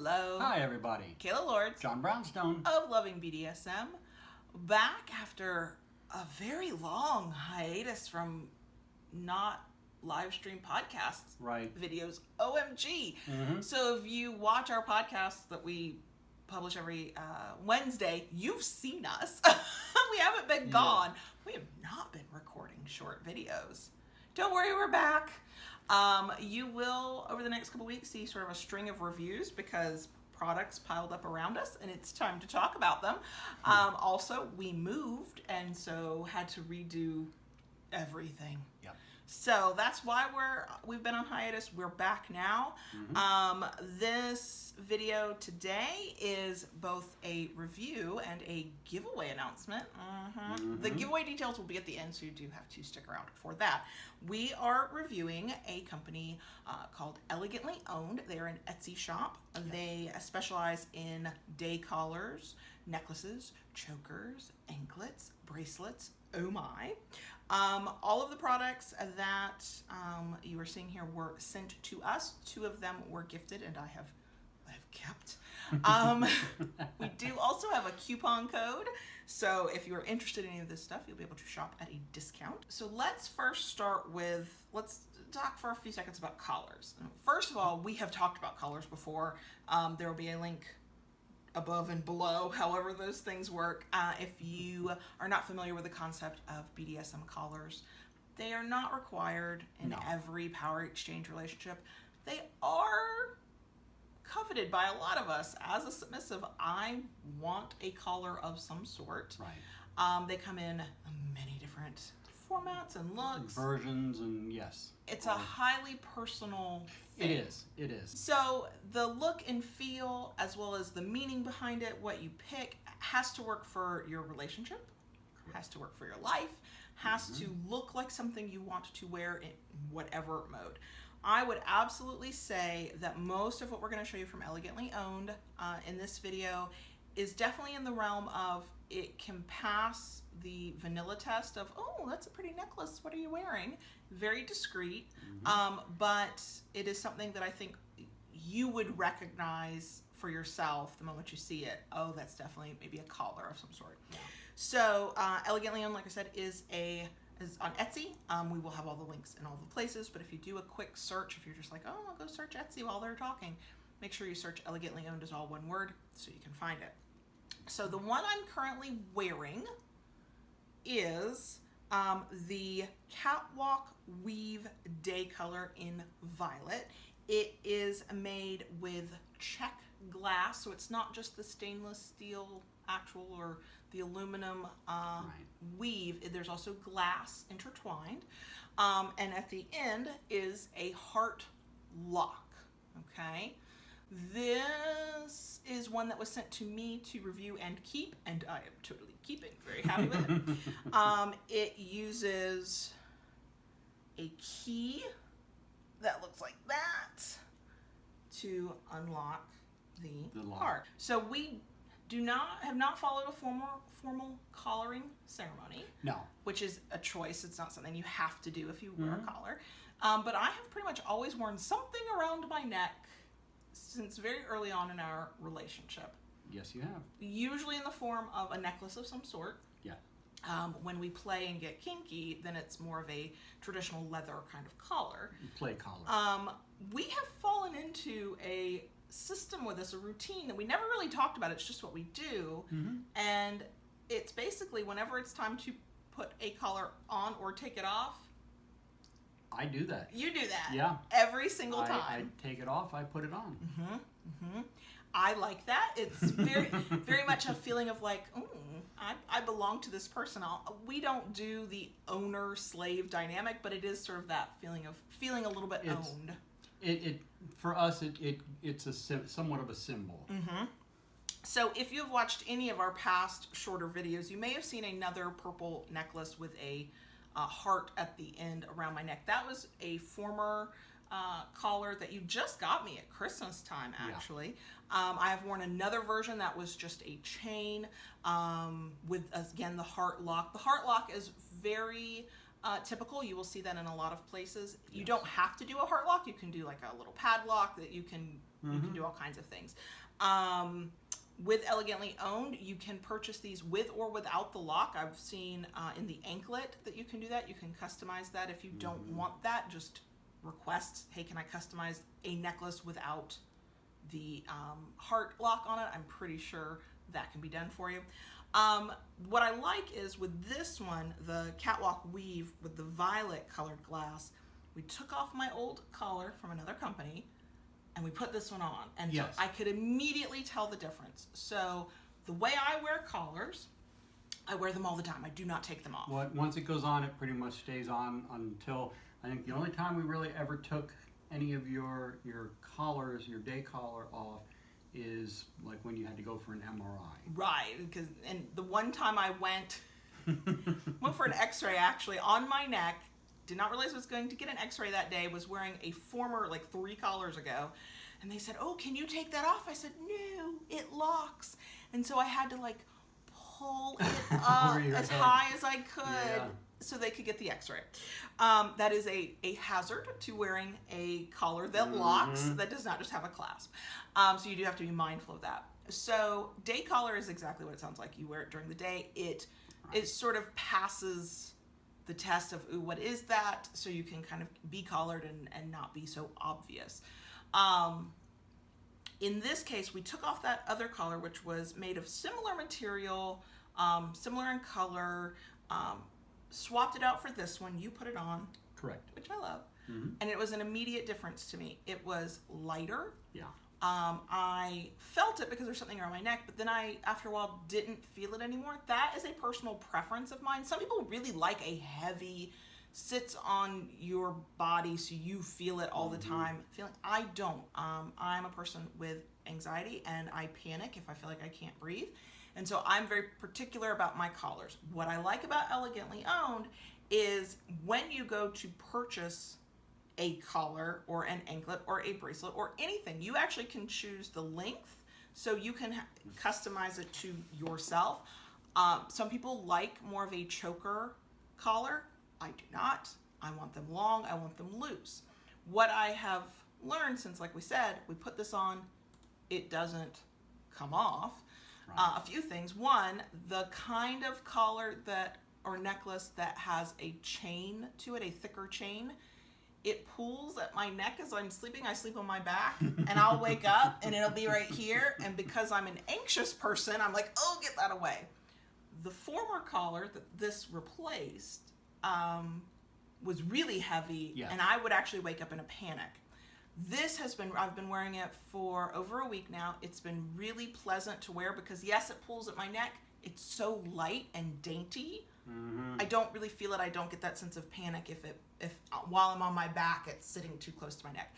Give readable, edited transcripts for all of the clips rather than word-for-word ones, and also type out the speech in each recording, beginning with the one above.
Hello. Hi, everybody. Kayla Lords John Brownstone. of Loving BDSM, back after a very long hiatus from not live stream podcasts, videos. OMG. So if you watch our podcasts that we publish every Wednesday, you've seen us. We haven't been gone. We have not been recording short videos. Don't worry, we're back. You will, over the next couple weeks, see sort of a string of reviews because products piled up around us and it's time to talk about them. Also, we moved and so had to redo everything. Yep. So that's why we've been on hiatus. We're back now. This video today is both a review and a giveaway announcement. The giveaway details will be at the end, so you do have to stick around for that. We are reviewing a company called Elegantly Owned. They're an Etsy shop. Yes. They specialize in day collars, necklaces, chokers, anklets, bracelets. Oh my. All of the products that you are seeing here were sent to us. 2 of them were gifted and I have kept. We do also have a coupon code. So if you're interested in any of this stuff, you'll be able to shop at a discount. So let's first start with, let's talk for a few seconds about collars. First of all, we have talked about collars before. There will be a link above and below, however those things work. If you are not familiar with the concept of BDSM collars, they are not required in every power exchange relationship. They are coveted by a lot of us. As a submissive, I want a collar of some sort. Right. They come in many different formats and looks. Versions and yes. It's a highly personal thing. It is. So the look and feel, as well as the meaning behind it, what you pick, has to work for your relationship, has to work for your life, has to look like something you want to wear in whatever mode. I would absolutely say that most of what we're going to show you from Elegantly Owned in this video is definitely in the realm of it can pass the vanilla test of, oh, that's a pretty necklace, what are you wearing? Very discreet, but it is something that I think you would recognize for yourself the moment you see it. Oh, that's definitely maybe a collar of some sort. Yeah. So Elegantly Owned, like I said, is on Etsy. We will have all the links in all the places, but if you do a quick search, if you're just like, oh, I'll go search Etsy while they're talking, make sure you search Elegantly Owned as all one word so you can find it. So the one I'm currently wearing is the Catwalk Weave Day Color in Violet. It is made with check glass, so it's not just the stainless steel actual or the aluminum weave. There's also glass intertwined. And at the end is a heart lock, okay? This is one that was sent to me to review and keep, and I am totally keeping, very happy with it. It uses a key that looks like that to unlock the heart. So we have not followed a formal collaring ceremony. No. Which is a choice. It's not something you have to do if you wear a collar. But I have pretty much always worn something around my neck since very early on in our relationship. Yes, you have. Usually in the form of a necklace of some sort. Yeah. When we play and get kinky, then it's more of a traditional leather kind of collar. Play collar. We have fallen into a system with this, a routine that we never really talked about. It's just what we do. And it's basically whenever it's time to put a collar on or take it off, I do that. You do that. Yeah. Every single time. I take it off, I put it on. I like that. It's very, very much a feeling of like, I belong to this person. We don't do the owner-slave dynamic, but it is sort of that feeling of feeling a little bit owned. For us, it's somewhat of a symbol. So if you've watched any of our past shorter videos, you may have seen another purple necklace with a heart at the end around my neck. That was a former collar that you just got me at Christmas time, actually. I have worn another version that was just a chain with, again, the heart lock. The heart lock is very typical. You will see that in a lot of places. You don't have to do a heart lock. You can do like a little padlock that you can You can do all kinds of things. With Elegantly Owned, you can purchase these with or without the lock. I've seen in the anklet that you can do that. You can customize that. If you don't want that, just request, hey, can I customize a necklace without the heart lock on it? I'm pretty sure that can be done for you. What I like is with this one, the Catwalk weave with the violet colored glass, we took off my old collar from another company and we put this one on. And so I could immediately tell the difference. So the way I wear collars, I wear them all the time. I do not take them off. Well, once it goes on, it pretty much stays on until, I think the only time we really ever took any of your collars, your day collar off, is like when you had to go for an MRI. Right, and the one time I went for an x-ray actually on my neck, did not realize I was going to get an x-ray that day, was wearing a former, like 3 collars ago, and they said, oh, can you take that off? I said, no, it locks. And so I had to like pull it up as high as I could so they could get the x-ray. That is a hazard to wearing a collar that locks, that does not just have a clasp. So you do have to be mindful of that. So day collar is exactly what it sounds like. You wear it during the day. It sort of passes the test of, ooh, what is that? So you can kind of be collared and not be so obvious. In this case, we took off that other collar, which was made of similar material, similar in color, swapped it out for this one. You put it on. Correct. Which I love. And it was an immediate difference to me. It was lighter. Yeah. I felt it because there's something around my neck, but then I, after a while, didn't feel it anymore. That is a personal preference of mine. Some people really like a heavy, sits on your body so you feel it all the time feeling. I don't. I'm a person with anxiety and I panic if I feel like I can't breathe. And so I'm very particular about my collars. What I like about Elegantly Owned is when you go to purchase a collar or an anklet or a bracelet or anything, you actually can choose the length so you can customize it to yourself. Some people like more of a choker collar. I do not. I want them long. I want them loose. What I have learned since, like we said, we put this on, it doesn't come off. A few things. One, the kind of collar that or necklace that has a chain to it, a thicker chain, it pulls at my neck as I'm sleeping. I sleep on my back and I'll wake up and it'll be right here. And because I'm an anxious person, I'm like, oh, get that away. The former collar that this replaced was really heavy and I would actually wake up in a panic. This has been, I've been wearing it for over a week now. It's been really pleasant to wear because yes, it pulls at my neck. It's so light and dainty. I don't really feel it. I don't get that sense of panic if while I'm on my back, it's sitting too close to my neck.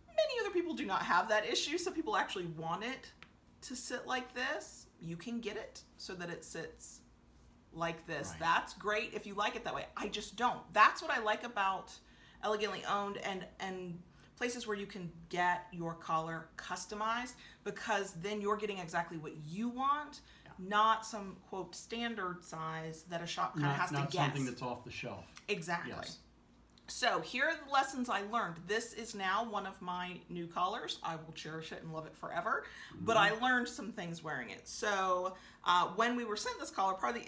Many other people do not have that issue. Some people actually want it to sit like this. You can get it so that it sits like this. Right. That's great if you like it that way. I just don't. That's what I like about Elegantly Owned and places where you can get your collar customized, because then you're getting exactly what you want. Not some, quote, standard size that a shop kind of has to guess. Not something that's off the shelf. Exactly. Yes. So here are the lessons I learned. This is now one of my new collars. I will cherish it and love it forever. But I learned some things wearing it. So when we were sent this collar, part of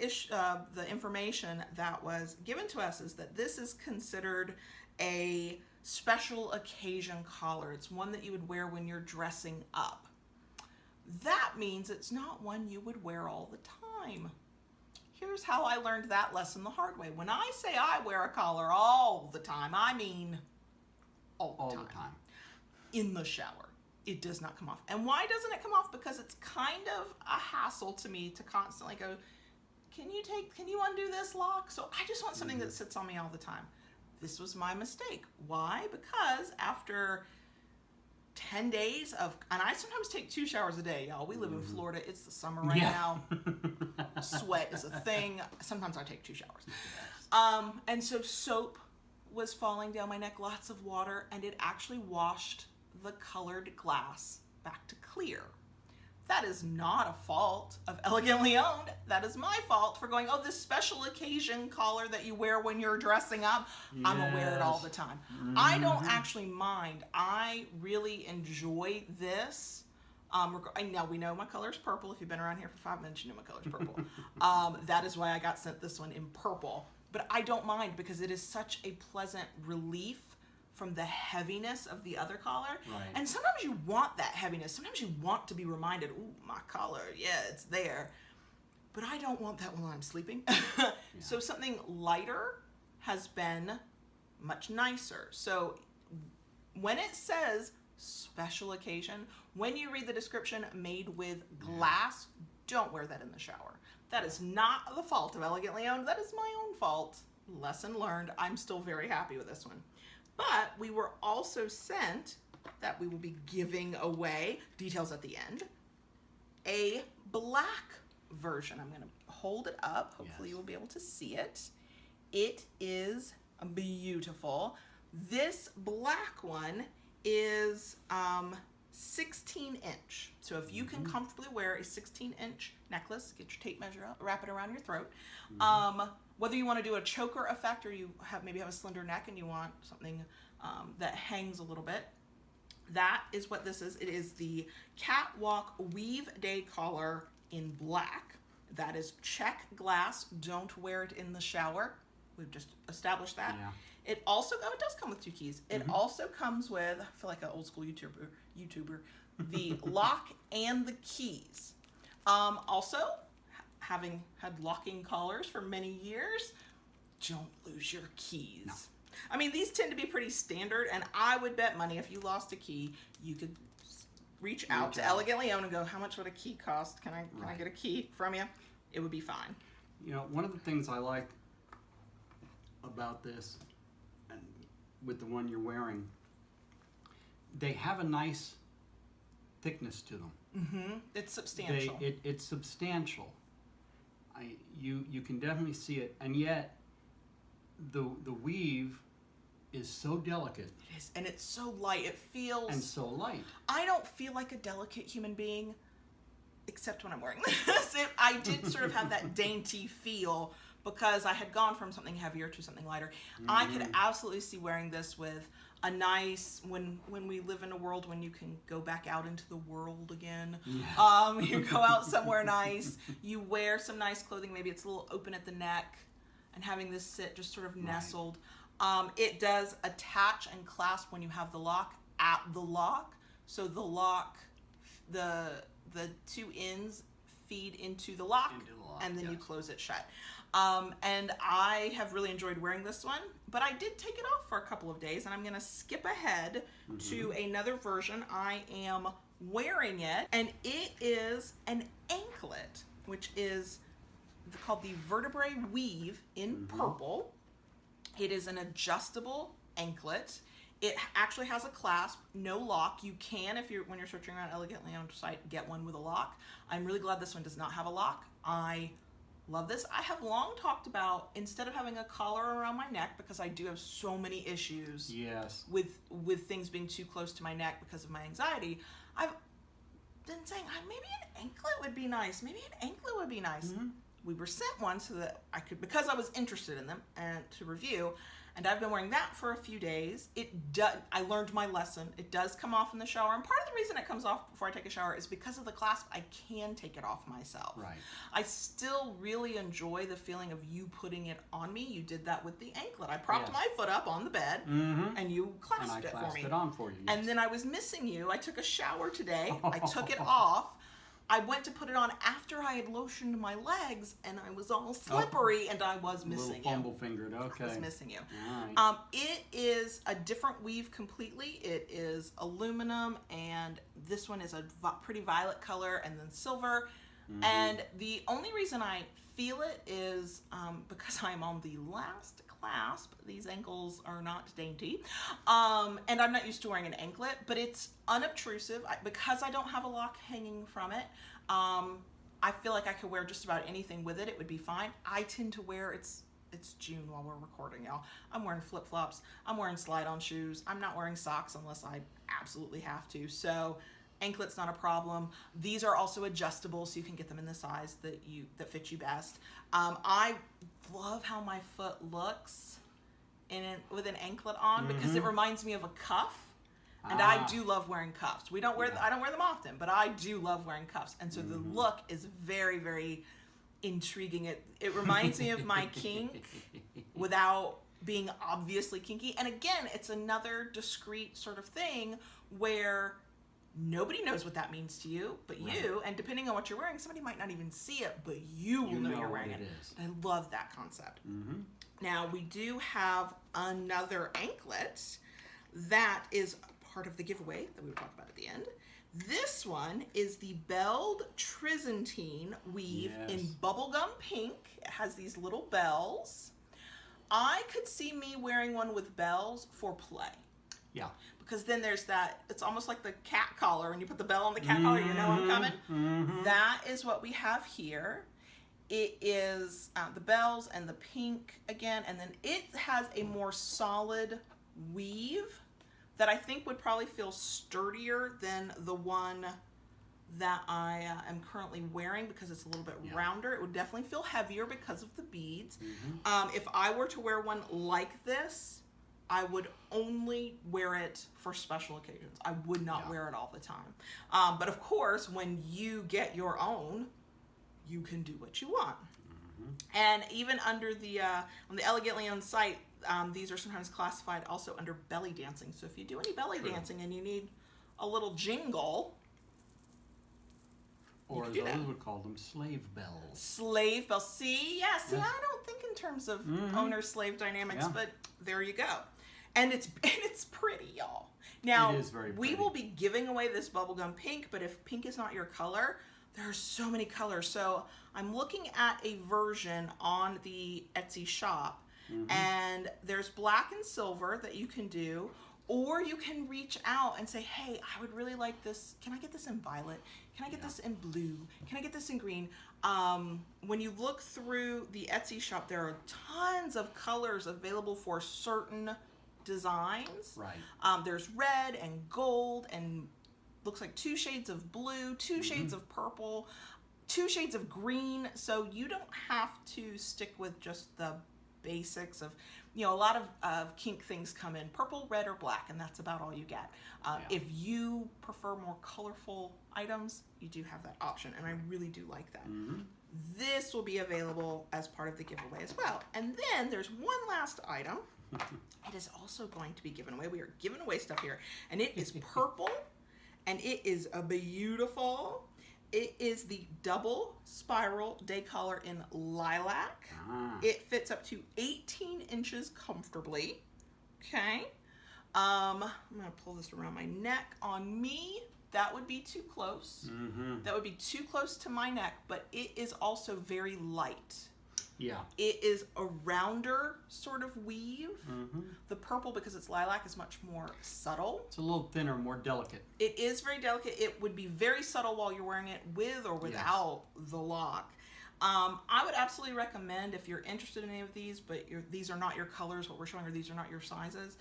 the information that was given to us is that this is considered a special occasion collar. It's one that you would wear when you're dressing up. That means it's not one you would wear all the time. Here's how I learned that lesson the hard way. When I say I wear a collar all the time, I mean all the time. In the shower. It does not come off. And why doesn't it come off? Because it's kind of a hassle to me to constantly go, can you undo this lock? So I just want something that sits on me all the time. This was my mistake. Why? Because after 10 days of, and I sometimes take 2 showers a day, y'all. We live in Florida. It's the summer right now. Sweat is a thing. Sometimes I take 2 showers. And so soap was falling down my neck, lots of water, and it actually washed the colored glass back to clear. That is not a fault of Elegantly Owned. That is my fault for going, oh, this special occasion collar that you wear when you're dressing up, yes. I'm gonna wear it all the time. Mm-hmm. I don't actually mind. I really enjoy this. Now we know my color is purple. If you've been around here for 5 minutes, you know my color is purple. That is why I got sent this one in purple. But I don't mind because it is such a pleasant relief from the heaviness of the other collar. Right. And sometimes you want that heaviness. Sometimes you want to be reminded, ooh, my collar, yeah, it's there. But I don't want that while I'm sleeping. Yeah. So something lighter has been much nicer. So when it says special occasion, when you read the description, made with glass, don't wear that in the shower. That is not the fault of Elegantly Owned. That is my own fault. Lesson learned. I'm still very happy with this one. But we were also sent, that we will be giving away, details at the end, a black version. I'm going to hold it up. Hopefully, yes. You'll be able to see it. It is beautiful. This black one is 16-inch. So if you can comfortably wear a 16-inch necklace, get your tape measure out, wrap it around your throat. Whether you want to do a choker effect or you maybe have a slender neck and you want something that hangs a little bit, that is what this is. It is the Catwalk Weave Day Collar in black. That is check glass. Don't wear it in the shower. We've just established that. Yeah. It also, it does come with 2 keys. It also comes with, I feel like an old school YouTuber, the lock and the keys. Also, having had locking collars for many years, don't lose your keys. No. I mean, these tend to be pretty standard, and I would bet money if you lost a key, you could reach out to Elegantly Owned and go, how much would a key cost? Can I get a key from you? It would be fine. You know, one of the things I like about this, and with the one you're wearing, they have a nice thickness to them. Mm-hmm. It's substantial. It's substantial. You can definitely see it, and yet the weave is so delicate. It is, and it's so light. It feels... And so light. I don't feel like a delicate human being, except when I'm wearing this. I did sort of have that dainty feel because I had gone from something heavier to something lighter. Mm-hmm. I could absolutely see wearing this with a nice, when we live in a world when you can go back out into the world again. Yeah. You go out somewhere nice, you wear some nice clothing, maybe it's a little open at the neck, and having this sit just sort of nestled. Right. It does attach and clasp when you have the lock at the lock. So the lock, the 2 ends feed into the lock, and then you close it shut. And I have really enjoyed wearing this one, but I did take it off for a couple of days, and I'm going to skip ahead to another version. I am wearing it, and it is an anklet, which is called the Vertebrae Weave in purple. It is an adjustable anklet. It actually has a clasp, no lock. You can, when you're searching around Elegantly Owned site, get one with a lock. I'm really glad this one does not have a lock. I love this. I have long talked about, instead of having a collar around my neck, because I do have so many issues with things being too close to my neck because of my anxiety, I've been saying maybe an anklet would be nice. Maybe an anklet would be nice. Mm-hmm. We were sent one so that I could, because I was interested in them and to review, and I've been wearing that for a few days. I learned my lesson. It does come off in the shower, and part of the reason it comes off before I take a shower is because of the clasp. I can take it off myself. Right. I still really enjoy the feeling of you putting it on me. You did that with the anklet. I propped my foot up on the bed, and you clasped it for me. And I clasped it on for you. Yes. And then I was missing you. I took a shower today. I took it off. I went to put it on after I had lotioned my legs, and I was all slippery, and I was missing you. Fumble-fingered, okay. I was missing you. Right. It is a different weave completely. It is aluminum, and this one is a pretty violet color, and then silver. Mm-hmm. And the only reason I feel it is because I'm on the last clasp. These ankles are not dainty, and I'm not used to wearing an anklet, but it's unobtrusive. Because I don't have a lock hanging from it, I feel like I could wear just about anything with it. It would be fine. I tend to wear, it's June while we're recording, y'all. I'm wearing flip-flops. I'm wearing slide-on shoes. I'm not wearing socks unless I absolutely have to. So Anklet's not a problem. These are also adjustable, so you can get them in the size that fits you best. I love how my foot looks with an anklet on because it reminds me of a cuff. And I do love wearing cuffs. I don't wear them often, but I do love wearing cuffs. And so the look is very, very intriguing. It reminds me of my kink without being obviously kinky. And again, it's another discreet sort of thing where nobody knows what that means to you, but you, and depending on what you're wearing, somebody might not even see it, but you will know you're wearing it. I love that concept. Now, we do have another anklet that is part of the giveaway that we will talk about at the end. This one is the Belled Tryzantine weave in Bubblegum Pink. It has these little bells. I could see me wearing one with bells for play. Yeah. Because then there's that, it's almost like the cat collar. When you put the bell on the cat collar, you know I'm coming. That is what we have here. It is the bells and the pink again, and then it has a more solid weave that I think would probably feel sturdier than the one that I am currently wearing because it's a little bit rounder. It would definitely feel heavier because of the beads. If I were to wear one like this, I would only wear it for special occasions. I would not wear it all the time. But of course, when you get your own, you can do what you want. And even under the on the Elegantly Owned site, these are sometimes classified also under belly dancing. So if you do any belly dancing and you need a little jingle, or as others would call them, slave bells. Slave bells. See, I don't think in terms of owner-slave dynamics, but there you go. And it's pretty, y'all. Now, it is very pretty. We will be giving away this Bubblegum Pink, but if pink is not your color, there are so many colors. So I'm looking at a version on the Etsy shop, and there's black and silver that you can do, or you can reach out and say, hey, I would really like this. Can I get this in violet? Can I get this in blue? Can I get this in green? When you look through the Etsy shop, there are tons of colors available for certain designs. There's red and gold and looks like 2 shades of blue, 2 shades of purple, 2 shades of green. So you don't have to stick with just the basics of, a lot of kink things come in purple, red, or black, and that's about all you get. If you prefer more colorful items, you do have that option, and I really do like that. This will be available as part of the giveaway as well. And then there's one last item. It is also going to be given away. We are giving away stuff here, and it is purple, and it is a beautiful. It is the double spiral day collar in lilac. It fits up to 18 inches comfortably. Okay. I'm going to pull this around my neck. On me, that would be too close. That would be too close to my neck, but it is also very light. It is a rounder sort of weave. The purple, because it's lilac, is much more subtle. It's a little thinner, more delicate. It is very delicate. It would be very subtle while you're wearing it with or without the lock. I would absolutely recommend, if you're interested in any of these, but these are not your colors, what we're showing, or these are not your sizes,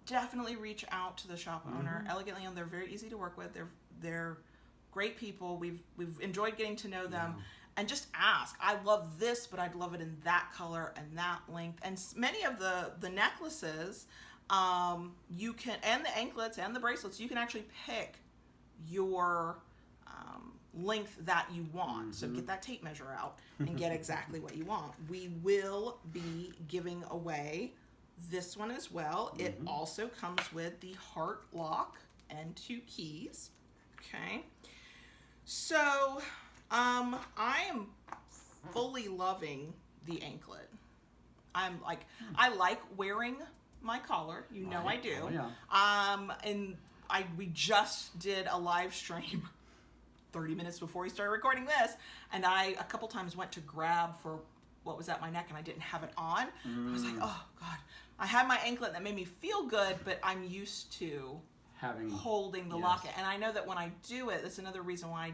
definitely reach out to the shop owner. Elegantly Owned, they're very easy to work with. They're great people. We've enjoyed getting to know them. And just ask. I love this, but I'd love it in that color and that length. And many of the necklaces, you can, and the anklets and the bracelets, you can actually pick your length that you want. So get that tape measure out and get exactly what you want. We will be giving away this one as well. It also comes with the heart lock and 2 keys. Okay. So I am fully loving the anklet. I like wearing my collar. You know I do. And we just did a live stream 30 minutes before we started recording this, and I a couple times went to grab for what was at my neck and I didn't have it on. I was like, oh God. I had my anklet that made me feel good, but I'm used to holding the locket. And I know that when I do it, that's another reason why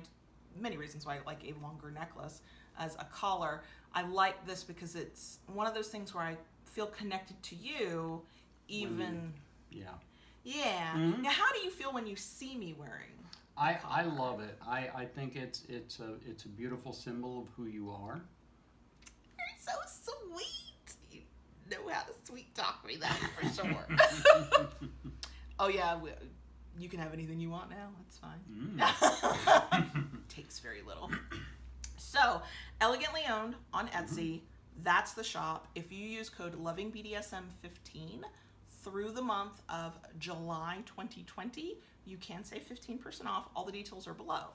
many reasons why I like a longer necklace as a collar. I like this because it's one of those things where I feel connected to you, even Yeah. Now, how do you feel when you see me wearing? I love it. I think it's a beautiful symbol of who you are. You're so sweet. You know how to sweet talk me, that for sure. Oh yeah, you can have anything you want now. That's fine. Takes very little. So, elegantly owned on Etsy. That's the shop. If you use code LOVINGBDSM15 through the month of July 2020, you can save 15% off. All the details are below.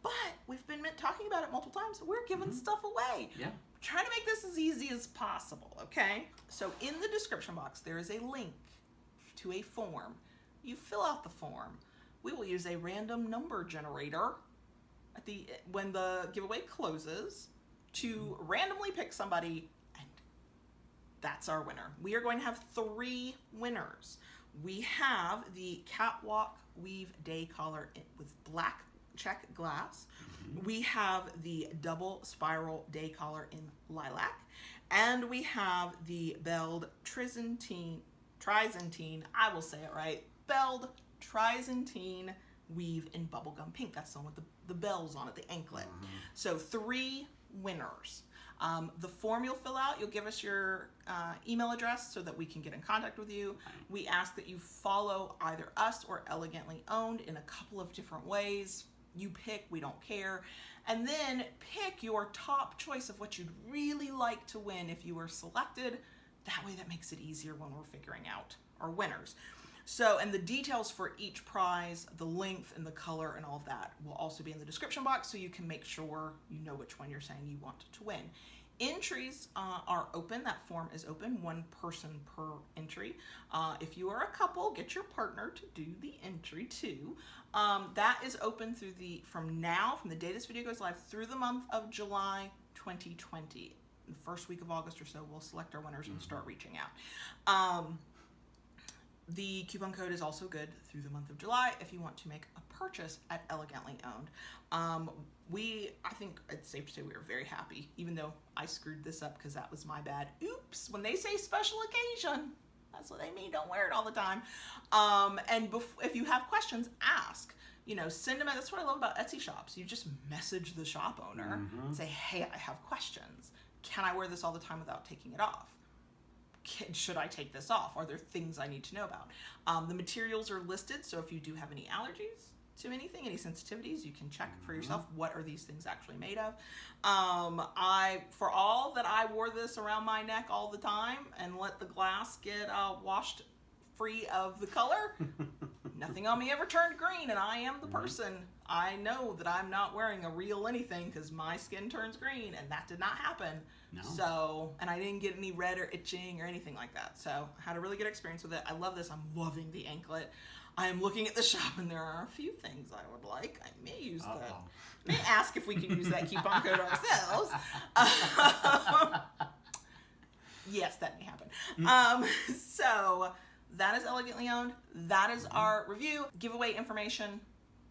But we've been talking about it multiple times. We're giving stuff away. Yeah. We're trying to make this as easy as possible, okay? So in the description box, there is a link to a form. You fill out the form. We will use a random number generator when the giveaway closes to randomly pick somebody, and that's our winner. We are going to have 3 winners. We have the Catwalk Weave Day Collar with black check glass. We have the double spiral day collar in lilac, and we have the belled Tryzantine, I will say it right, belled Tryzantine weave in bubblegum pink. That's the one with the bells on it, the anklet. So 3 winners. The form you'll fill out, you'll give us your email address so that we can get in contact with you. We ask that you follow either us or Elegantly Owned in a couple of different ways. You pick, we don't care. And then pick your top choice of what you'd really like to win if you were selected. That way that makes it easier when we're figuring out our winners. So, and the details for each prize, the length and the color and all of that will also be in the description box, so you can make sure you know which one you're saying you want to win. Entries are open. That form is open, 1 person per entry. If you are a couple, get your partner to do the entry too. That is open from the day this video goes live through the month of July 2020. The first week of August or so, we'll select our winners and start reaching out. The coupon code is also good through the month of July if you want to make a purchase at Elegantly Owned. I think it's safe to say we are very happy, even though I screwed this up because that was my bad. Oops, when they say special occasion, that's what they mean. Don't wear it all the time. And if you have questions, ask. Send them. That's what I love about Etsy shops. You just message the shop owner and say, hey, I have questions. Can I wear this all the time without taking it off? Should I take this off? Are there things I need to know about? The materials are listed, so if you do have any allergies to anything, any sensitivities, you can check for yourself what are these things actually made of. For all that I wore this around my neck all the time and let the glass get washed free of the color, nothing on me ever turned green, and I am the person. I know that I'm not wearing a real anything because my skin turns green, and that did not happen. No. So, and I didn't get any red or itching or anything like that. So I had a really good experience with it. I love this. I'm loving the anklet. I am looking at the shop, and there are a few things I would like. I may use that. May ask if we can use that coupon code ourselves. Yes, that may happen. So that is Elegantly Owned. That is our review. Giveaway information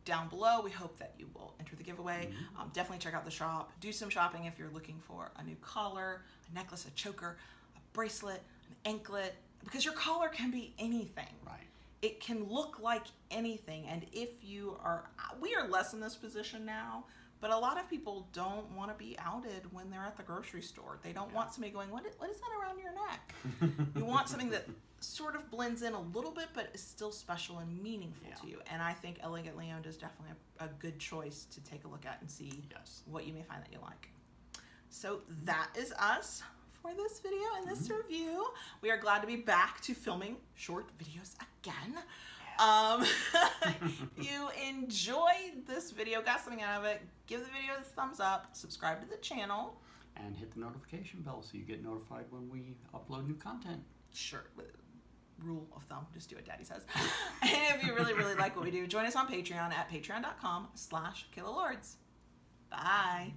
down below. We hope that you will enter the giveaway. Definitely check out the shop. Do some shopping if you're looking for a new collar, a necklace, a choker, a bracelet, an anklet, because your collar can be anything. Right. It can look like anything. And we are less in this position now, but a lot of people don't want to be outed when they're at the grocery store. They don't want somebody going, what is that around your neck? You want something that sort of blends in a little bit, but is still special and meaningful to you. And I think Elegantly Owned is definitely a good choice to take a look at and see what you may find that you like. So that is us for this video and this review. We are glad to be back to filming short videos again. You enjoyed this video, got something out of it, give the video a thumbs up, subscribe to the channel, and hit the notification bell so you get notified when we upload new content. Sure. Rule of thumb, just do what Daddy says. And if you really, really like what we do, join us on Patreon at patreon.com/KaylaLords. Bye.